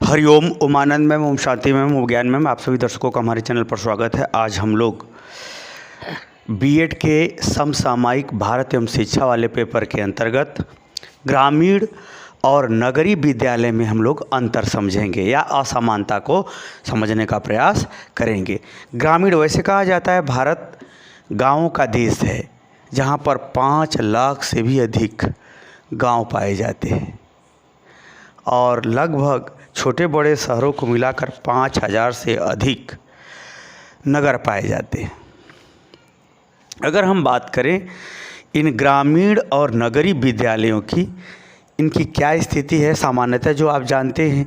Hariom, Umanand ma'am, Om Shanti ma'am, ओम ज्ञान ma'am, आप सभी दर्शकों का हमारे चैनल पर स्वागत है। आज हम लोग बीएड के समसामयिक भारत एवं शिक्षा वाले पेपर के अंतर्गत ग्रामीण और नगरीय विद्यालय में हम लोग अंतर समझेंगे या असमानता को समझने का प्रयास करेंगे। ग्रामीण वैसे कहा जाता है भारत गाँवों का देश है, जहाँ पर 5 लाख से भी अधिक गांव पाए जाते हैं और लगभग छोटे बड़े शहरों को मिलाकर 5000 से अधिक नगर पाए जाते हैं। अगर हम बात करें इन ग्रामीण और नगरीय विद्यालयों की, इनकी क्या स्थिति है, सामान्यतः जो आप जानते हैं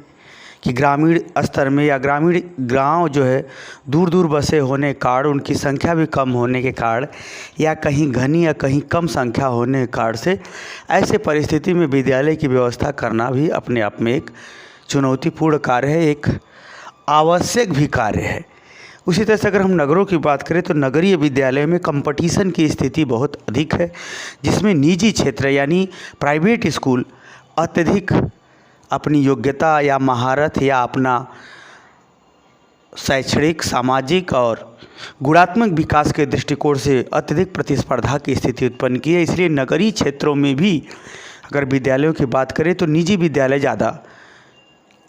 कि ग्रामीण स्तर में या ग्रामीण गांव जो है दूर दूर बसे होने के कारण, उनकी संख्या भी कम होने के कारण या कहीं घनी या कहीं कम संख्या होने के कारण से ऐसे परिस्थिति में विद्यालय की व्यवस्था करना भी अपने आप में एक चुनौतीपूर्ण कार्य है, एक आवश्यक भी कार्य है। उसी तरह से अगर हम नगरों की बात करें तो नगरीय विद्यालय में कंपटीशन की स्थिति बहुत अधिक है, जिसमें निजी क्षेत्र यानी प्राइवेट स्कूल अत्यधिक अपनी योग्यता या महारत या अपना शैक्षणिक, सामाजिक और गुणात्मक विकास के दृष्टिकोण से अत्यधिक प्रतिस्पर्धा की स्थिति उत्पन्न की है। इसलिए नगरीय क्षेत्रों में भी अगर विद्यालयों की बात करें तो निजी विद्यालय ज़्यादा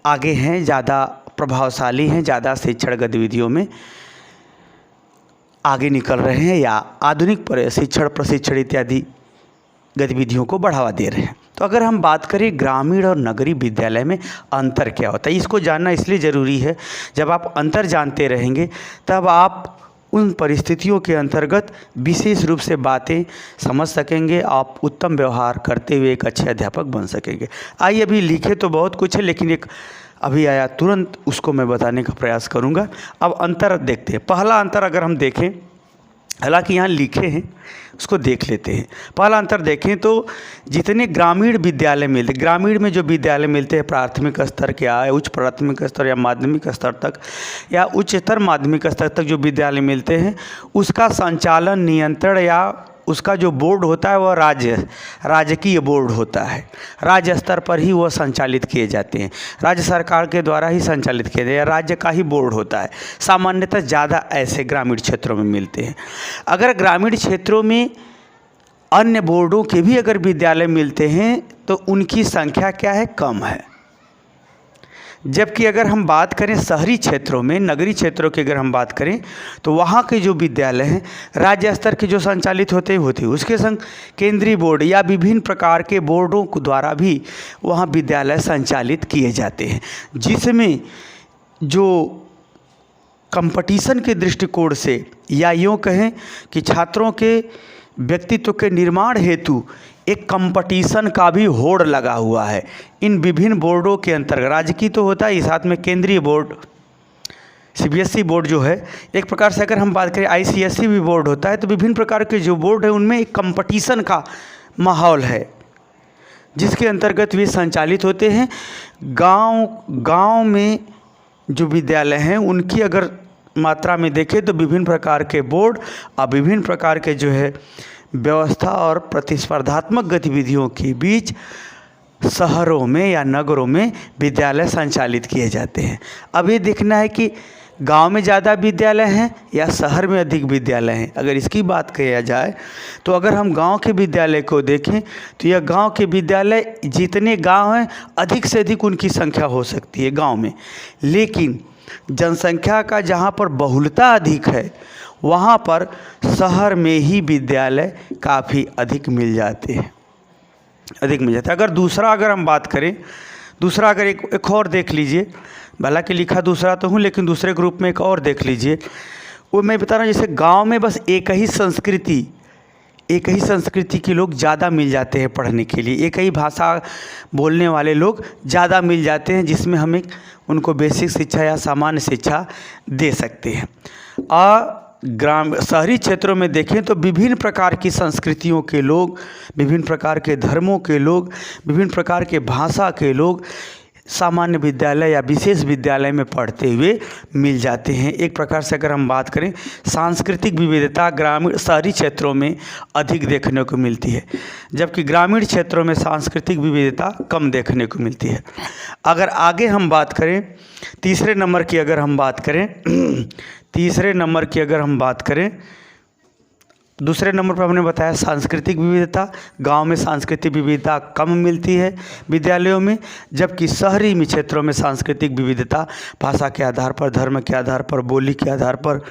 आगे हैं, ज़्यादा प्रभावशाली हैं, ज़्यादा शिक्षण गतिविधियों में आगे निकल रहे हैं या आधुनिक शिक्षण, प्रशिक्षण इत्यादि गतिविधियों को बढ़ावा दे रहे हैं। तो अगर हम बात करें ग्रामीण और नगरीय विद्यालय में अंतर क्या होता है, इसको जानना इसलिए ज़रूरी है। जब आप अंतर जानते रहेंगे तब आप उन परिस्थितियों के अंतर्गत विशेष रूप से बातें समझ सकेंगे, आप उत्तम व्यवहार करते हुए एक अच्छे अध्यापक बन सकेंगे। आइए, अभी लिखे तो बहुत कुछ है लेकिन एक अभी आया तुरंत उसको मैं बताने का प्रयास करूंगा। अब अंतर देखते हैं। पहला अंतर अगर हम देखें, हालांकि यहाँ लिखे हैं, उसको देख लेते हैं। पहला अंतर देखें तो जितने ग्रामीण विद्यालय मिलते, ग्रामीण में जो विद्यालय मिलते हैं प्राथमिक स्तर के या उच्च प्राथमिक स्तर या माध्यमिक स्तर तक या उच्चतर माध्यमिक स्तर तक जो विद्यालय मिलते हैं, उसका संचालन, नियंत्रण या उसका जो बोर्ड होता है वह राजकीय बोर्ड होता है। राज्य स्तर पर ही वह संचालित किए जाते हैं, राज्य सरकार के द्वारा ही संचालित किए जाते हैं, राज्य का ही बोर्ड होता है। सामान्यतः ज़्यादा ऐसे ग्रामीण क्षेत्रों में मिलते हैं। अगर ग्रामीण क्षेत्रों में अन्य बोर्डों के भी अगर विद्यालय मिलते हैं तो उनकी संख्या क्या है, कम है। जबकि अगर हम बात करें शहरी क्षेत्रों में, नगरीय क्षेत्रों की अगर हम बात करें तो वहाँ के जो विद्यालय हैं राज्य स्तर के जो संचालित होते हैं उसके संग केंद्रीय बोर्ड या विभिन्न प्रकार के बोर्डों के द्वारा भी वहाँ विद्यालय संचालित किए जाते हैं, जिसमें जो कंपटीशन के दृष्टिकोण से या यूँ कहें कि छात्रों के व्यक्तित्व के निर्माण हेतु एक कंपटीशन का भी होड़ लगा हुआ है इन विभिन्न बोर्डों के अंतर्गत। राज्य की तो होता है, साथ में केंद्रीय बोर्ड सीबीएसई बोर्ड जो है, एक प्रकार से अगर हम बात करें आईसीएसई भी बोर्ड होता है। तो विभिन्न प्रकार के जो बोर्ड है उनमें एक कंपटीशन का माहौल है जिसके अंतर्गत वे संचालित होते हैं। गांव में जो विद्यालय हैं उनकी अगर मात्रा में देखें तो विभिन्न प्रकार के बोर्ड और विभिन्न प्रकार के जो है व्यवस्था और प्रतिस्पर्धात्मक गतिविधियों के बीच शहरों में या नगरों में विद्यालय संचालित किए जाते हैं। अब ये देखना है कि गांव में ज़्यादा विद्यालय हैं या शहर में अधिक विद्यालय हैं। अगर इसकी बात किया जाए तो अगर हम गांव के विद्यालय को देखें तो यह गांव के विद्यालय, जितने गांव हैं अधिक से अधिक उनकी संख्या हो सकती है गांव में, लेकिन जनसंख्या का जहां पर बहुलता अधिक है वहाँ पर शहर में ही विद्यालय काफ़ी अधिक मिल जाते हैं, अगर दूसरा अगर हम बात करें, दूसरा अगर एक और देख लीजिए, हालांकि लिखा दूसरा तो हूँ लेकिन दूसरे ग्रुप में एक और देख लीजिए। वो मैं बता रहा हूँ, जैसे गांव में बस एक ही संस्कृति के लोग ज़्यादा मिल जाते हैं पढ़ने के लिए, एक ही भाषा बोलने वाले लोग ज़्यादा मिल जाते हैं, जिसमें हमें उनको बेसिक शिक्षा या सामान्य शिक्षा दे सकते हैं। और शहरी क्षेत्रों में देखें तो विभिन्न प्रकार की संस्कृतियों के लोग, विभिन्न प्रकार के धर्मों के लोग, विभिन्न प्रकार के भाषा के लोग सामान्य विद्यालय या विशेष विद्यालय में पढ़ते हुए मिल जाते हैं। एक प्रकार से अगर हम बात करें, सांस्कृतिक विविधता ग्रामीण शहरी क्षेत्रों में अधिक देखने को मिलती है, जबकि ग्रामीण क्षेत्रों में सांस्कृतिक विविधता कम देखने को मिलती है। अगर आगे हम बात करें तीसरे नंबर की अगर हम बात करें दूसरे नंबर पर हमने बताया सांस्कृतिक विविधता। गांव में सांस्कृतिक विविधता कम मिलती है विद्यालयों में, जबकि शहरी में क्षेत्रों में सांस्कृतिक विविधता भाषा के आधार पर, धर्म के आधार पर, बोली के आधार पर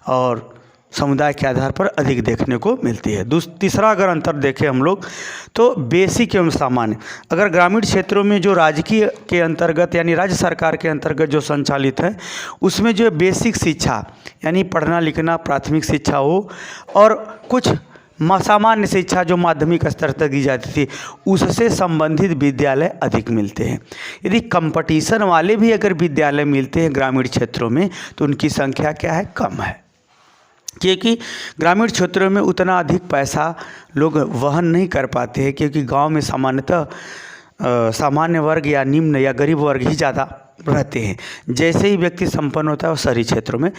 और समुदाय के आधार पर अधिक देखने को मिलती है। तीसरा अगर अंतर देखें हम लोग तो बेसिक एवं सामान्य। अगर ग्रामीण क्षेत्रों में जो राजकीय के अंतर्गत यानी राज्य सरकार के अंतर्गत जो संचालित है, उसमें जो बेसिक शिक्षा यानी पढ़ना लिखना प्राथमिक शिक्षा हो और कुछ सामान्य शिक्षा जो माध्यमिक स्तर तक दी जाती थी, उससे संबंधित विद्यालय अधिक मिलते हैं। यदि कंपटीशन वाले भी अगर विद्यालय मिलते हैं ग्रामीण क्षेत्रों में तो उनकी संख्या क्या है, कम है, क्योंकि ग्रामीण क्षेत्रों में उतना अधिक पैसा लोग वहन नहीं कर पाते हैं, क्योंकि गांव में सामान्यतः सामान्य वर्ग या निम्न या गरीब वर्ग ही ज़्यादा रहते हैं। जैसे ही व्यक्ति संपन्न होता है वो शहरी क्षेत्रों में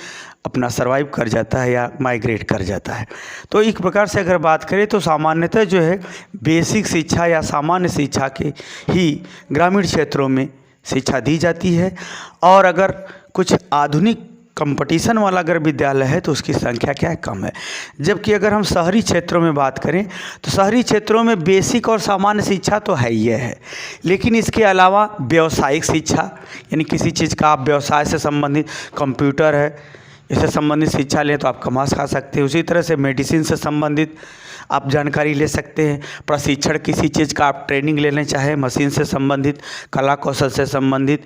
अपना सर्वाइव कर जाता है या माइग्रेट कर जाता है। तो एक प्रकार से अगर बात करें तो सामान्यतः जो है बेसिक शिक्षा या सामान्य शिक्षा के ही ग्रामीण क्षेत्रों में शिक्षा दी जाती है, और अगर कुछ आधुनिक कंपटीशन वाला अगर विद्यालय है तो उसकी संख्या क्या है, कम है। जबकि अगर हम शहरी क्षेत्रों में बात करें तो शहरी क्षेत्रों में बेसिक और सामान्य शिक्षा तो है ही है, लेकिन इसके अलावा व्यावसायिक शिक्षा यानी किसी चीज़ का आप व्यवसाय से संबंधित, कंप्यूटर है इससे संबंधित शिक्षा लें तो आप कमा खा सकते हैं। उसी तरह से मेडिसिन से संबंधित आप जानकारी ले सकते हैं। प्रशिक्षण किसी चीज़ का आप ट्रेनिंग लेना चाहें, मशीन से संबंधित, कला कौशल से संबंधित,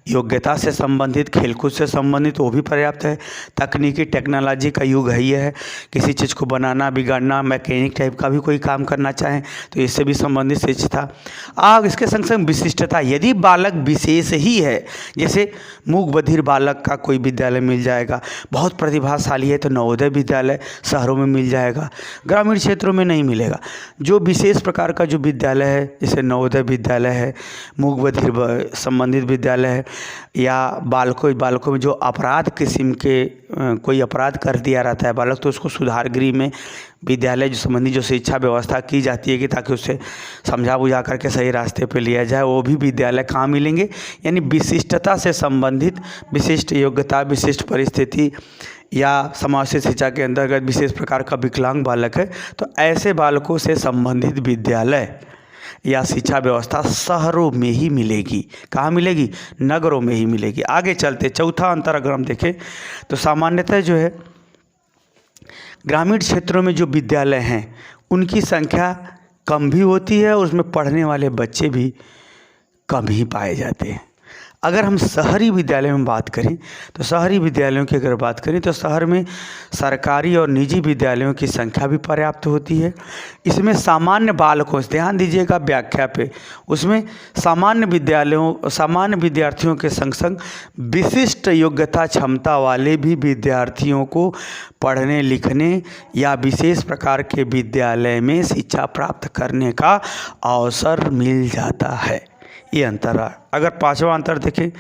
योग्यता से संबंधित, खेलकूद से संबंधित, वो भी पर्याप्त है। तकनीकी टेक्नोलॉजी का युग है ये है, किसी चीज़ को बनाना बिगाड़ना, मैकेनिक टाइप का भी कोई काम करना चाहें तो इससे भी संबंधित शिक्षा। अब इसके संग संग विशिष्टता, यदि बालक विशेष ही है, जैसे मूक बधिर बालक का कोई विद्यालय मिल जाएगा, बहुत प्रतिभाशाली है तो नवोदय विद्यालय शहरों में मिल जाएगा, ग्रामीण क्षेत्रों में नहीं मिलेगा। जो विशेष प्रकार का जो विद्यालय है, जैसे नवोदय विद्यालय है, मूक बधिर संबंधित विद्यालय है, या बालकों में जो अपराध किस्म के कोई अपराध कर दिया रहता है बालक, तो उसको सुधार गृह में विद्यालय जो संबंधी जो शिक्षा व्यवस्था की जाती है कि ताकि उससे समझा बुझा करके सही रास्ते पे लिया जाए, वो भी विद्यालय कहाँ मिलेंगे। यानी विशिष्टता से संबंधित, विशिष्ट योग्यता, विशिष्ट परिस्थिति या समावेशी शिक्षा के अंतर्गत विशेष प्रकार का विकलांग बालक है तो ऐसे बालकों से संबंधित विद्यालय या शिक्षा व्यवस्था शहरों में ही मिलेगी। कहाँ मिलेगी, नगरों में ही मिलेगी। आगे चलते चौथा अंतर अगर हम देखें तो सामान्यतः जो है ग्रामीण क्षेत्रों में जो विद्यालय हैं उनकी संख्या कम भी होती है, उसमें पढ़ने वाले बच्चे भी कम ही पाए जाते हैं। अगर हम शहरी विद्यालय में बात करें तो शहरी विद्यालयों की अगर बात करें तो शहर में सरकारी और निजी विद्यालयों की संख्या भी पर्याप्त होती है। इसमें सामान्य बालकों से, ध्यान दीजिएगा व्याख्या पे, उसमें सामान्य विद्यार्थियों के संग संग विशिष्ट योग्यता क्षमता वाले भी विद्यार्थियों को पढ़ने लिखने या विशेष प्रकार के विद्यालय में शिक्षा प्राप्त करने का अवसर मिल जाता है। ये अंतर है। अगर पांचवा अंतर देखें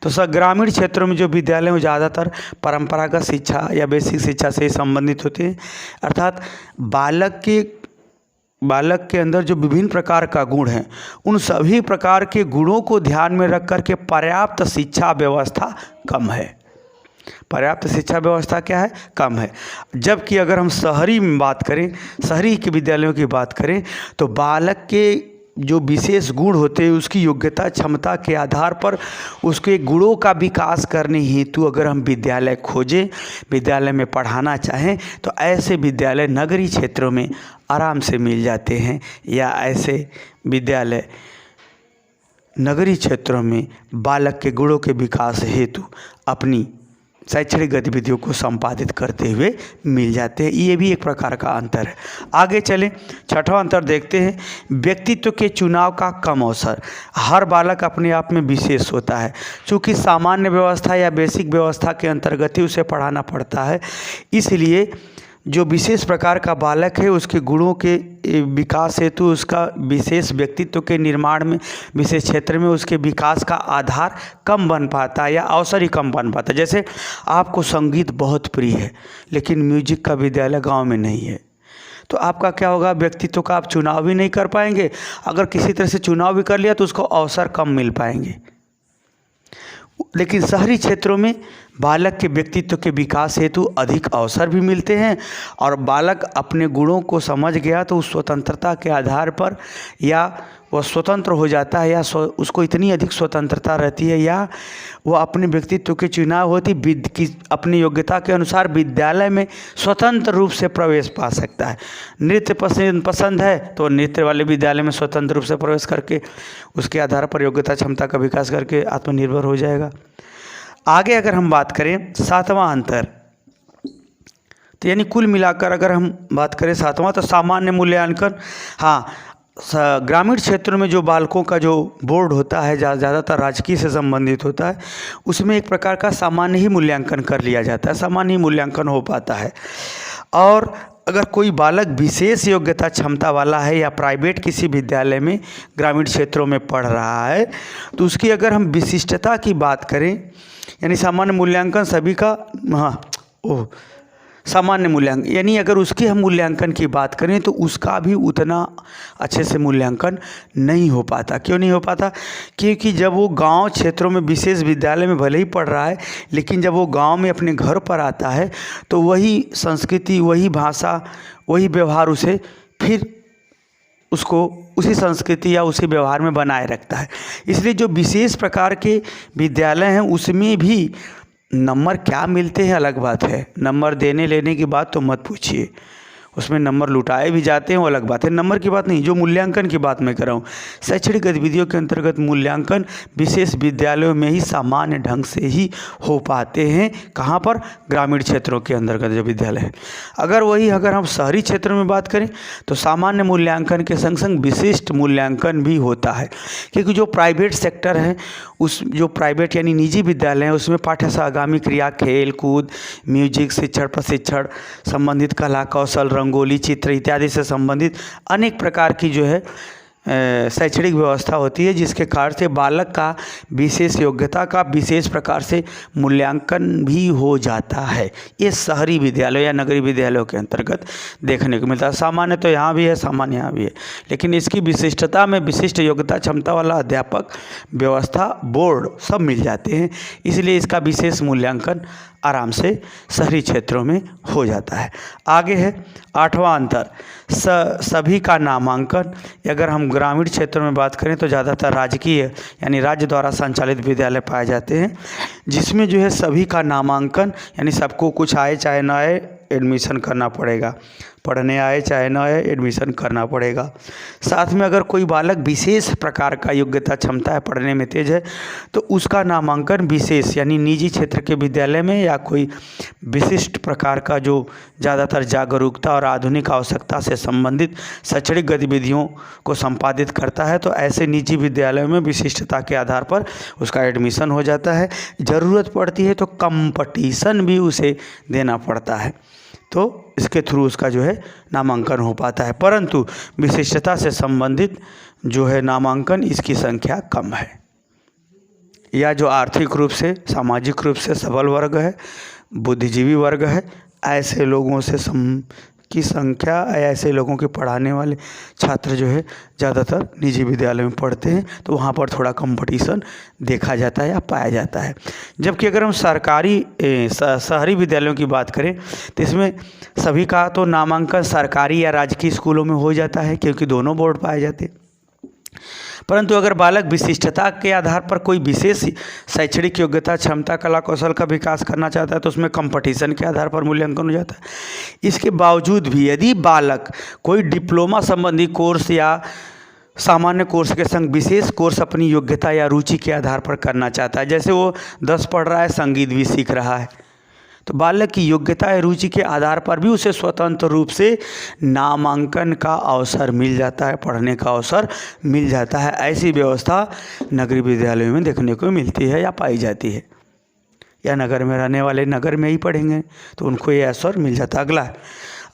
तो ग्रामीण क्षेत्रों में जो विद्यालय में ज़्यादातर परंपरागत शिक्षा या बेसिक शिक्षा से संबंधित होते हैं, अर्थात बालक के अंदर जो विभिन्न प्रकार का गुण हैं उन सभी प्रकार के गुणों को ध्यान में रख कर के पर्याप्त शिक्षा व्यवस्था कम है। पर्याप्त शिक्षा व्यवस्था क्या है, कम है। जबकि अगर हम शहरी में बात करें, शहरी के विद्यालयों की बात करें तो बालक के जो विशेष गुण होते हैं उसकी योग्यता क्षमता के आधार पर उसके गुणों का विकास करने हेतु अगर हम विद्यालय खोजें, विद्यालय में पढ़ाना चाहें तो ऐसे विद्यालय नगरीय क्षेत्रों में आराम से मिल जाते हैं, या ऐसे विद्यालय नगरीय क्षेत्रों में बालक के गुणों के विकास हेतु अपनी शैक्षणिक गतिविधियों को संपादित करते हुए मिल जाते हैं। ये भी एक प्रकार का अंतर है। आगे चलें, छठवां अंतर देखते हैं, व्यक्तित्व के चुनाव का कम अवसर। हर बालक अपने आप में विशेष होता है, चूँकि सामान्य व्यवस्था या बेसिक व्यवस्था के अंतर्गत ही उसे पढ़ाना पड़ता है, इसलिए जो विशेष प्रकार का बालक है उसके गुणों के विकास हेतु उसका विशेष व्यक्तित्व के निर्माण में विशेष क्षेत्र में उसके विकास का आधार कम बन पाता है या अवसर ही कम बन पाता है। जैसे आपको संगीत बहुत प्रिय है लेकिन म्यूजिक का विद्यालय गांव में नहीं है, तो आपका क्या होगा, व्यक्तित्व का आप चुनाव भी नहीं कर पाएंगे। अगर किसी तरह से चुनाव भी कर लिया तो उसको अवसर कम मिल पाएंगे। लेकिन शहरी क्षेत्रों में बालक के व्यक्तित्व के विकास हेतु अधिक अवसर भी मिलते हैं और बालक अपने गुणों को समझ गया तो उस स्वतंत्रता के आधार पर या वह स्वतंत्र हो जाता है या उसको इतनी अधिक स्वतंत्रता रहती है या वह अपने व्यक्तित्व के चुनाव होती की अपनी योग्यता के अनुसार विद्यालय में स्वतंत्र रूप से प्रवेश पा सकता है। नृत्य पसंद है तो नृत्य वाले विद्यालय में स्वतंत्र रूप से प्रवेश करके उसके आधार पर योग्यता क्षमता का विकास करके आत्मनिर्भर हो जाएगा। आगे अगर हम बात करें सातवां अंतर, तो यानी कुल मिलाकर अगर हम बात करें सातवां, तो सामान्य मूल्यांकन। हाँ, ग्रामीण क्षेत्रों में जो बालकों का जो बोर्ड होता है ज़्यादातर राजकीय से संबंधित होता है, उसमें एक प्रकार का सामान्य ही मूल्यांकन कर लिया जाता है, सामान्य ही मूल्यांकन हो पाता है। और अगर कोई बालक विशेष योग्यता क्षमता वाला है या प्राइवेट किसी विद्यालय में ग्रामीण क्षेत्रों में पढ़ रहा है तो उसकी अगर हम विशिष्टता की बात करें, यानी सामान्य मूल्यांकन सभी का, सामान्य मूल्यांकन यानी अगर उसकी हम मूल्यांकन की बात करें तो उसका भी उतना अच्छे से मूल्यांकन नहीं हो पाता। क्यों नहीं हो पाता? क्योंकि जब वो गांव क्षेत्रों में विशेष विद्यालय में भले ही पढ़ रहा है लेकिन जब वो गांव में अपने घर पर आता है तो वही संस्कृति, वही भाषा, वही व्यवहार उसे फिर उसको उसी संस्कृति या उसी व्यवहार में बनाए रखता है। इसलिए जो विशेष प्रकार के विद्यालय हैं उसमें भी नंबर क्या मिलते हैं अलग बात है, नंबर देने लेने की बात तो मत पूछिए, उसमें नंबर लुटाए भी जाते हैं वो अलग बात है, नंबर की बात नहीं। जो मूल्यांकन की बात मैं कर रहा हूँ, शैक्षणिक गतिविधियों के अंतर्गत मूल्यांकन विशेष विद्यालयों में ही सामान्य ढंग से ही हो पाते हैं। कहाँ पर? ग्रामीण क्षेत्रों के अंतर्गत जो विद्यालय है। अगर हम शहरी क्षेत्रों में बात करें तो सामान्य मूल्यांकन के संग संग विशिष्ट मूल्यांकन भी होता है, क्योंकि जो प्राइवेट सेक्टर है उस जो प्राइवेट यानी निजी विद्यालय हैं उसमें पाठ्यसागामी क्रिया, खेल कूद, म्यूजिक, शिक्षण प्रशिक्षण संबंधित कला कौशल, रंगोली, चित्र इत्यादि से संबंधित अनेक प्रकार की जो है शैक्षणिक व्यवस्था होती है, जिसके कारण से बालक का विशेष योग्यता का विशेष प्रकार से मूल्यांकन भी हो जाता है। ये शहरी विद्यालय या नगरीय विद्यालयों के अंतर्गत देखने को मिलता है। सामान्य तो यहाँ भी है, सामान्य यहाँ भी है, लेकिन इसकी विशिष्टता में विशिष्ट योग्यता क्षमता वाला अध्यापक, व्यवस्था, बोर्ड सब मिल जाते हैं, इसलिए इसका विशेष मूल्यांकन आराम से शहरी क्षेत्रों में हो जाता है। आगे है आठवां अंतर, सभी का नामांकन। अगर हम ग्रामीण क्षेत्रों में बात करें तो ज़्यादातर राजकीय यानी राज्य द्वारा संचालित विद्यालय पाए जाते हैं, जिसमें जो है सभी का नामांकन यानी सबको कुछ आए चाहे ना आए एडमिशन करना पड़ेगा, पढ़ने आए चाहे ना आए एडमिशन करना पड़ेगा। साथ में अगर कोई बालक विशेष प्रकार का योग्यता क्षमता है, पढ़ने में तेज है, तो उसका नामांकन विशेष यानी निजी क्षेत्र के विद्यालय में या कोई विशिष्ट प्रकार का जो ज़्यादातर जागरूकता और आधुनिक आवश्यकता से संबंधित शैक्षणिक गतिविधियों को संपादित करता है, तो ऐसे निजी विद्यालयों में विशिष्टता के आधार पर उसका एडमिशन हो जाता है। ज़रूरत पड़ती है तो कंपटीशन भी उसे देना पड़ता है, तो इसके थ्रू उसका जो है नामांकन हो पाता है। परंतु विशिष्टता से संबंधित जो है नामांकन इसकी संख्या कम है, या जो आर्थिक रूप से सामाजिक रूप से सबल वर्ग है, बुद्धिजीवी वर्ग है, ऐसे लोगों से की संख्या, ऐसे लोगों के पढ़ाने वाले छात्र जो है ज़्यादातर निजी विद्यालय में पढ़ते हैं, तो वहाँ पर थोड़ा कंपटीशन देखा जाता है या पाया जाता है। जबकि अगर हम सरकारी शहरी विद्यालयों की बात करें तो इसमें सभी का तो नामांकन सरकारी या राजकीय स्कूलों में हो जाता है, क्योंकि दोनों बोर्ड पाए जाते हैं। परंतु अगर बालक विशिष्टता के आधार पर कोई विशेष शैक्षणिक योग्यता क्षमता कला कौशल का विकास करना चाहता है तो उसमें कंपटीशन के आधार पर मूल्यांकन हो जाता है। इसके बावजूद भी यदि बालक कोई डिप्लोमा संबंधी कोर्स या सामान्य कोर्स के संग विशेष कोर्स अपनी योग्यता या रुचि के आधार पर करना चाहता है, जैसे वो 10 पढ़ रहा है, संगीत भी सीख रहा है, तो बालक की योग्यता या रुचि के आधार पर भी उसे स्वतंत्र रूप से नामांकन का अवसर मिल जाता है, पढ़ने का अवसर मिल जाता है। ऐसी व्यवस्था नगरीय विद्यालयों में देखने को मिलती है या पाई जाती है। या नगर में रहने वाले नगर में ही पढ़ेंगे तो उनको ये अवसर मिल जाता। अगला है,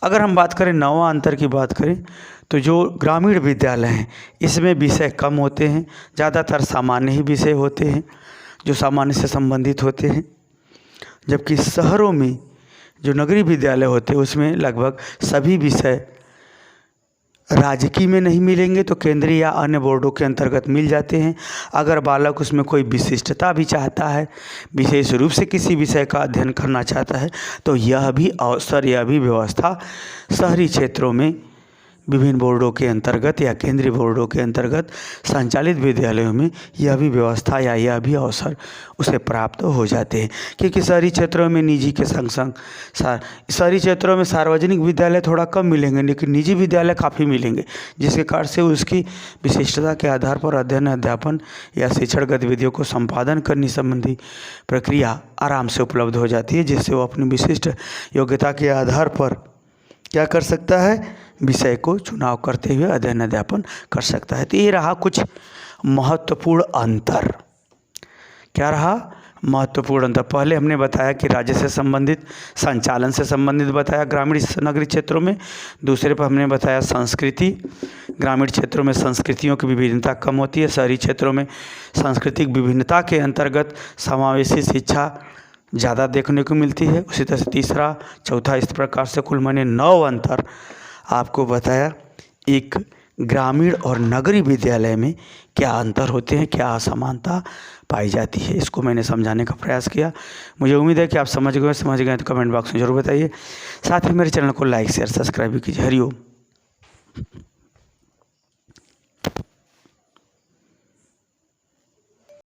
अगर हम बात करें नौवां अंतर की बात करें तो जो ग्रामीण विद्यालय हैं इसमें विषय कम होते हैं, ज़्यादातर सामान्य ही विषय होते हैं जो सामान्य से संबंधित होते हैं, जबकि शहरों में जो नगरीय विद्यालय होते हैं उसमें लगभग सभी विषय राजकीय में नहीं मिलेंगे तो केंद्रीय या अन्य बोर्डों के अंतर्गत मिल जाते हैं। अगर बालक उसमें कोई विशिष्टता भी चाहता है, विशेष रूप से किसी विषय का अध्ययन करना चाहता है तो यह भी अवसर, यह भी व्यवस्था शहरी क्षेत्रों में विभिन्न बोर्डों के अंतर्गत या केंद्रीय बोर्डों के अंतर्गत संचालित विद्यालयों में यह भी व्यवस्था या यह भी अवसर उसे प्राप्त हो जाते हैं। क्योंकि शहरी क्षेत्रों में निजी के संग संग शहरी क्षेत्रों में सार्वजनिक विद्यालय थोड़ा कम मिलेंगे लेकिन निजी विद्यालय काफ़ी मिलेंगे, जिसके कारण से उसकी विशिष्टता के आधार पर अध्ययन, अध्यापन या शिक्षण गतिविधियों को संपादन करने संबंधी प्रक्रिया आराम से उपलब्ध हो जाती है, जिससे वो अपनी विशिष्ट योग्यता के आधार पर क्या कर सकता है, विषय को चुनाव करते हुए अध्ययन अध्यापन कर सकता है। तो ये रहा कुछ महत्वपूर्ण अंतर। क्या रहा महत्वपूर्ण अंतर? पहले हमने बताया कि राज्य से संबंधित, संचालन से संबंधित बताया ग्रामीण नगरीय क्षेत्रों में। दूसरे पर हमने बताया संस्कृति, ग्रामीण क्षेत्रों में संस्कृतियों की विभिन्नता कम होती है, शहरी क्षेत्रों में सांस्कृतिक विभिन्नता के अंतर्गत समावेशी शिक्षा ज़्यादा देखने को मिलती है। उसी तरह से तीसरा, चौथा, इस प्रकार से कुल मैंने 9 अंतर आपको बताया। एक ग्रामीण और नगरीय विद्यालय में क्या अंतर होते हैं, क्या असमानता पाई जाती है, इसको मैंने समझाने का प्रयास किया। मुझे उम्मीद है कि आप समझ गए तो कमेंट बॉक्स में ज़रूर बताइए। साथ ही मेरे चैनल को लाइक, शेयर, सब्सक्राइब भी कीजिए। हरिओम।